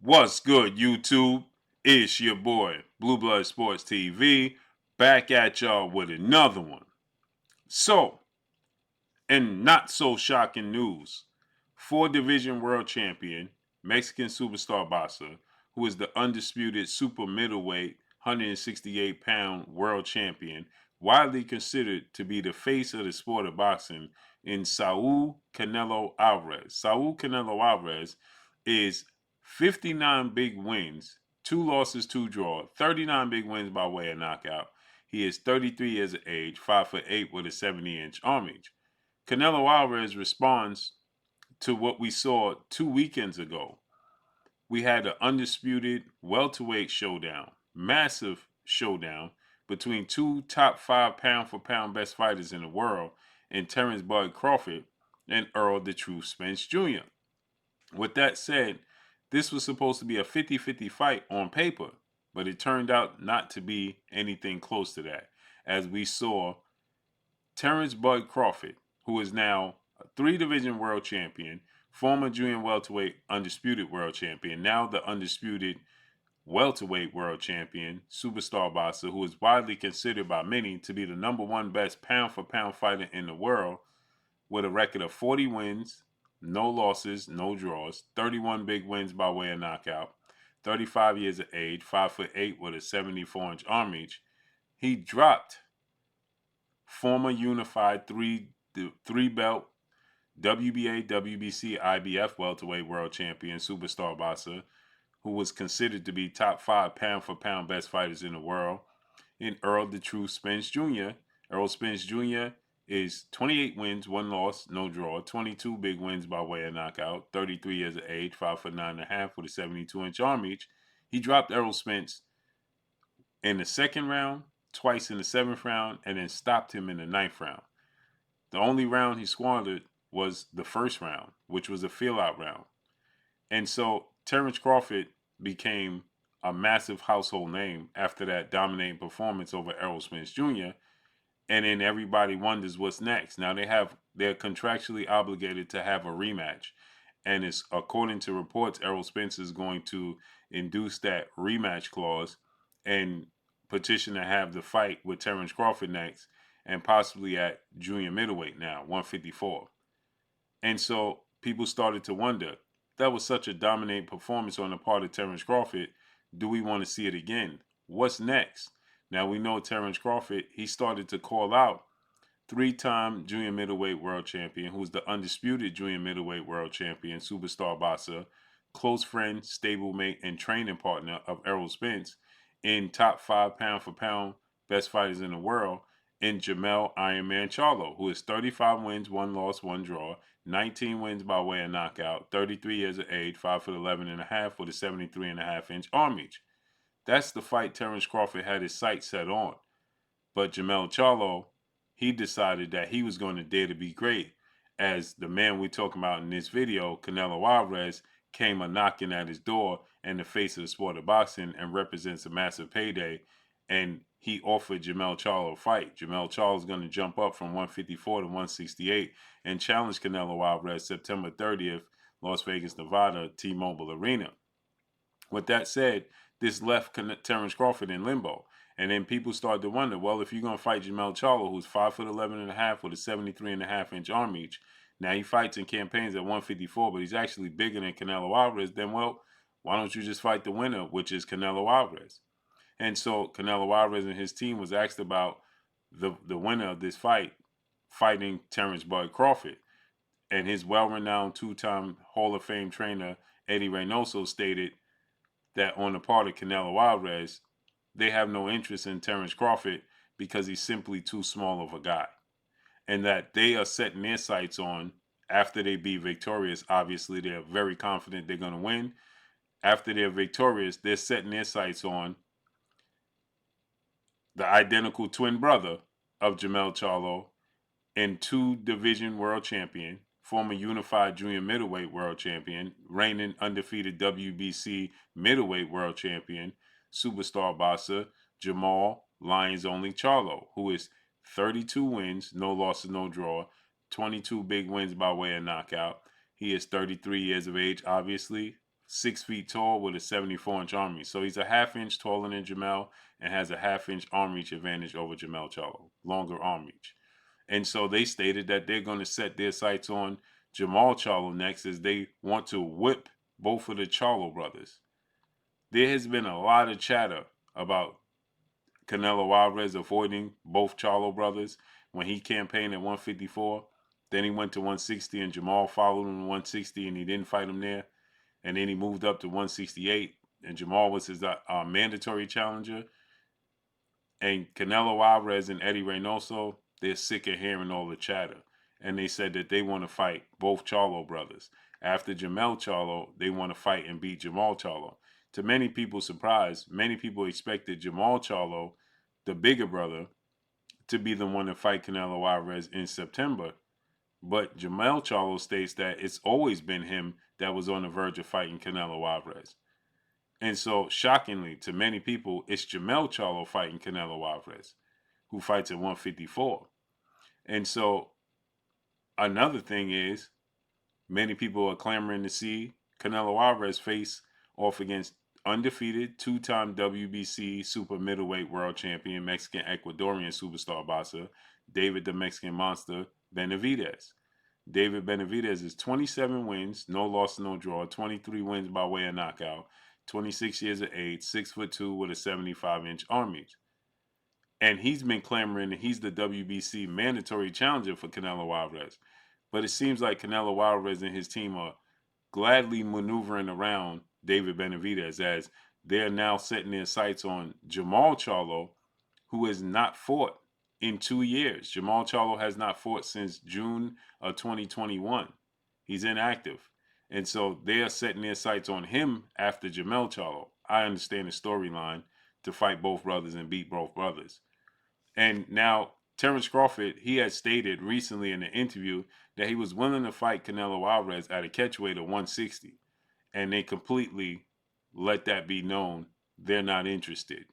What's good, YouTube? It's your boy, Blue Blood Sports TV, back at y'all with another one. So, in not so shocking news, 4 division world champion, Mexican superstar boxer, who is the undisputed super middleweight 168-pound world champion, widely considered to be the face of the sport of boxing, in Saul Canelo Alvarez. Saul Canelo Alvarez is 59 big wins, 2 losses, 2 draws, 39 big wins by way of knockout. He is 33 years of age, 5'8" with a 70-inch arm reach. Canelo Alvarez responds to what we saw 2 weekends ago. We had an undisputed welterweight showdown, massive showdown between 2 top 5 pound for pound best fighters in the world, in Terence "Bud" Crawford and Earl "The Truth" Spence Jr. With that said, this was supposed to be a 50-50 fight on paper, but it turned out not to be anything close to that, as we saw Terence "Bud" Crawford, who is now a 3-division world champion, former junior welterweight undisputed world champion, now the undisputed welterweight world champion, superstar boxer, who is widely considered by many to be the #1 best pound-for-pound fighter in the world, with a record of 40 wins, no losses, no draws, 31 big wins by way of knockout, 35 years of age, 5'8" with a 74-inch arm reach. He dropped former unified three-belt WBA, WBC, IBF welterweight world champion, superstar boxer, who was considered to be top 5 pound-for-pound best fighters in the world, in Earl "The Truth" Spence Jr. Errol Spence Jr. is 28 wins, 1 loss, no draw, 22 big wins by way of knockout, 33 years of age, 5'9.5" with a 72-inch arm reach. He dropped Errol Spence in the 2nd round, twice in the 7th round, and then stopped him in the 9th round. The only round he squandered was the 1st round, which was a feel-out round. And so Terence Crawford became a massive household name after that dominating performance over Errol Spence Jr. And then everybody wonders what's next. Now they're contractually obligated to have a rematch. And it's, according to reports, Errol Spence is going to induce that rematch clause and petition to have the fight with Terence Crawford next, and possibly at junior middleweight now, 154. And so people started to wonder, that was such a dominating performance on the part of Terence Crawford. Do we want to see it again? What's next? Now we know Terence Crawford, he started to call out 3-time junior middleweight world champion, who's the undisputed junior middleweight world champion, superstar boxer, close friend, stablemate, and training partner of Errol Spence, in top 5 pound-for-pound best fighters in the world, in Jermell Iron Man Charlo, who is 35 wins, 1 loss, 1 draw, 19 wins by way of knockout, 33 years of age, 5'11.5" with a 73.5-inch arm reach. That's the fight Terence Crawford had his sights set on. But Jermell Charlo, he decided that he was going to dare to be great, as the man we're talking about in this video, Canelo Alvarez, came a knocking at his door and the face of the sport of boxing and represents a massive payday. And he offered Jermell Charlo a fight. Jermell Charlo is going to jump up from 154 to 168 and challenge Canelo Alvarez September 30th, Las Vegas, Nevada, T-Mobile Arena. With that said, this left Terence Crawford in limbo. And then people started to wonder, well, if you're going to fight Jermell Charlo, who's 5'11.5" with a 73.5-inch arm reach, now he fights in campaigns at 154, but he's actually bigger than Canelo Alvarez, then, well, why don't you just fight the winner, which is Canelo Alvarez? And so Canelo Alvarez and his team was asked about the winner of this fight fighting Terence "Bud" Crawford. And his well-renowned 2-time Hall of Fame trainer, Eddie Reynoso, stated that on the part of Canelo Alvarez, they have no interest in Terence Crawford because he's simply too small of a guy. And that they are setting their sights on, after they be victorious, obviously they're very confident they're going to win. After they're victorious, they're setting their sights on the identical twin brother of Jermell Charlo, and 2-division world champion, former unified junior middleweight world champion, reigning undefeated WBC middleweight world champion, superstar boxer Jamal Lions Only Charlo, who is 32 wins, no losses, no draw, 22 big wins by way of knockout. He is 33 years of age, obviously, 6 feet tall with a 74-inch arm reach. So he's a half inch taller than Jamel and has a half-inch arm reach advantage over Jamel Charlo, longer arm reach. And so they stated that they're going to set their sights on Jamal Charlo next, as they want to whip both of the Charlo brothers. There has been a lot of chatter about Canelo Alvarez avoiding both Charlo brothers when he campaigned at 154. Then he went to 160 and Jamal followed him to 160 and he didn't fight him there. And then he moved up to 168 and Jamal was his mandatory challenger. And Canelo Alvarez and Eddie Reynoso, they're sick of hearing all the chatter. And they said that they want to fight both Charlo brothers. After Jamel Charlo, they want to fight and beat Jamal Charlo. To many people's surprise, many people expected Jamal Charlo, the bigger brother, to be the one to fight Canelo Alvarez in September. But Jamel Charlo states that it's always been him that was on the verge of fighting Canelo Alvarez. And so, shockingly, to many people, it's Jamel Charlo fighting Canelo Alvarez, who fights at 154. And so, another thing is, many people are clamoring to see Canelo Alvarez face off against undefeated two-time WBC super middleweight world champion, Mexican Ecuadorian superstar boxer, David the Mexican Monster Benavidez. David Benavidez is 27 wins, no loss, no draw, 23 wins by way of knockout, 26 years of age, 6'2" with a 75-inch arm reach. And he's been clamoring that he's the WBC mandatory challenger for Canelo Alvarez. But it seems like Canelo Alvarez and his team are gladly maneuvering around David Benavidez, as they're now setting their sights on Jamal Charlo, who has not fought in 2 years. Jamal Charlo has not fought since June of 2021. He's inactive. And so they are setting their sights on him after Jamel Charlo. I understand the storyline, to fight both brothers and beat both brothers. And now Terence Crawford, he had stated recently in an interview that he was willing to fight Canelo Alvarez at a catchweight of 160. And they completely let that be known. They're not interested.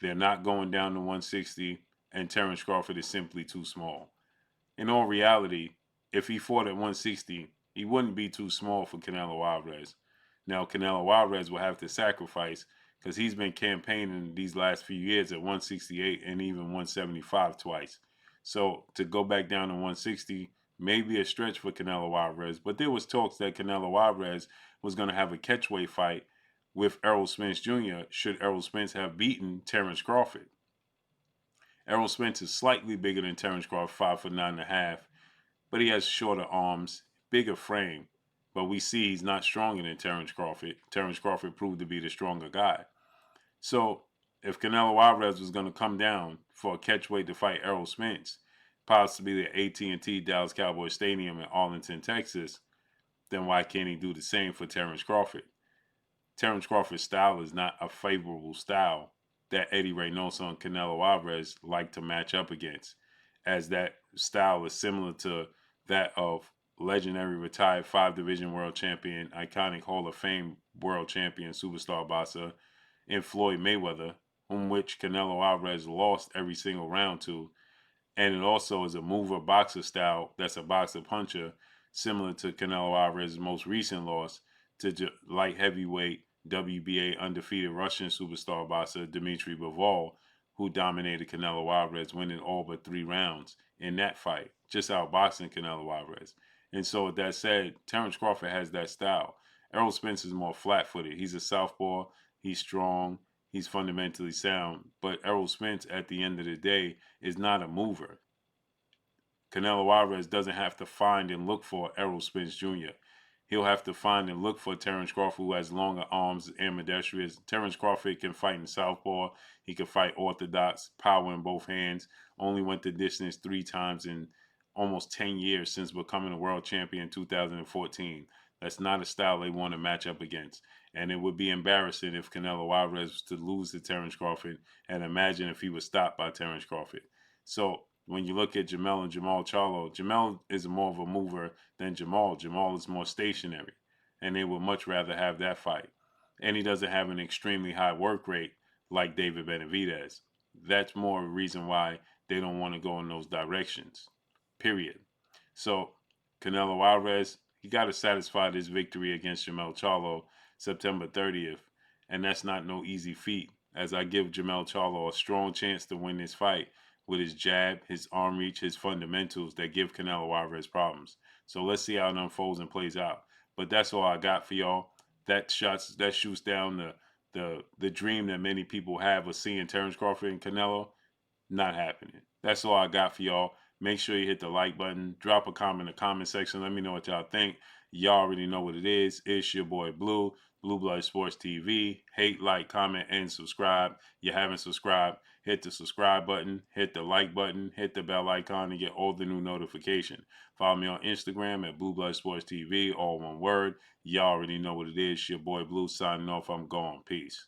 They're not going down to 160, and Terence Crawford is simply too small. In all reality, if he fought at 160, he wouldn't be too small for Canelo Alvarez. Now, Canelo Alvarez will have to sacrifice, because he's been campaigning these last few years at 168 and even 175 twice. So to go back down to 160 may be a stretch for Canelo Alvarez, but there was talks that Canelo Alvarez was going to have a catchweight fight with Errol Spence Jr. should Errol Spence have beaten Terence Crawford. Errol Spence is slightly bigger than Terence Crawford, 5'9.5", but he has shorter arms, bigger frame. But we see he's not stronger than Terence Crawford. Terence Crawford proved to be the stronger guy. So if Canelo Alvarez was going to come down for a catchweight to fight Errol Spence, possibly at AT&T Dallas Cowboys Stadium in Arlington, Texas, then why can't he do the same for Terence Crawford? Terence Crawford's style is not a favorable style that Eddie Reynoso and Canelo Alvarez like to match up against, as that style is similar to that of legendary retired 5-division world champion, iconic Hall of Fame world champion, superstar boxer, in Floyd Mayweather, whom which Canelo Alvarez lost every single round to. And it also is a mover boxer style that's a boxer puncher, similar to Canelo Alvarez's most recent loss to light heavyweight WBA undefeated Russian superstar boxer Dmitry Bivol, who dominated Canelo Alvarez, winning all but 3 rounds in that fight, just outboxing Canelo Alvarez. And so with that said, Terence Crawford has that style. Errol Spence is more flat-footed. He's a southpaw. He's strong. He's fundamentally sound. But Errol Spence, at the end of the day, is not a mover. Canelo Alvarez doesn't have to find and look for Errol Spence Jr. He'll have to find and look for Terence Crawford, who has longer arms, ambidextrous. Terence Crawford can fight in southpaw. He can fight orthodox, power in both hands. Only went the distance 3 times in almost 10 years since becoming a world champion in 2014. That's not a style they want to match up against. And it would be embarrassing if Canelo Alvarez was to lose to Terence Crawford, and imagine if he was stopped by Terence Crawford. So when you look at Jamel and Jamal Charlo, Jamel is more of a mover than Jamal. Jamal is more stationary, and they would much rather have that fight. And he doesn't have an extremely high work rate like David Benavidez. That's more a reason why they don't want to go in those directions, period. So Canelo Alvarez, he got to satisfy this victory against Jamel Charlo September 30th. And that's not no easy feat, as I give Jermell Charlo a strong chance to win this fight with his jab, his arm reach, his fundamentals that give Canelo Alvarez problems. So let's see how it unfolds and plays out. But that's all I got for y'all. That shoots down the dream that many people have of seeing Terence Crawford and Canelo. Not happening. That's all I got for y'all. Make sure you hit the like button. Drop a comment in the comment section. Let me know what y'all think. Y'all already know what it is. It's your boy Blue, Blue Blood Sports TV. Hate, like, comment, and subscribe. You haven't subscribed, hit the subscribe button, hit the like button, hit the bell icon to get all the new notifications. Follow me on Instagram at Blue Blood Sports TV, all one word. Y'all already know what it is. Your boy Blue signing off. I'm gone. Peace.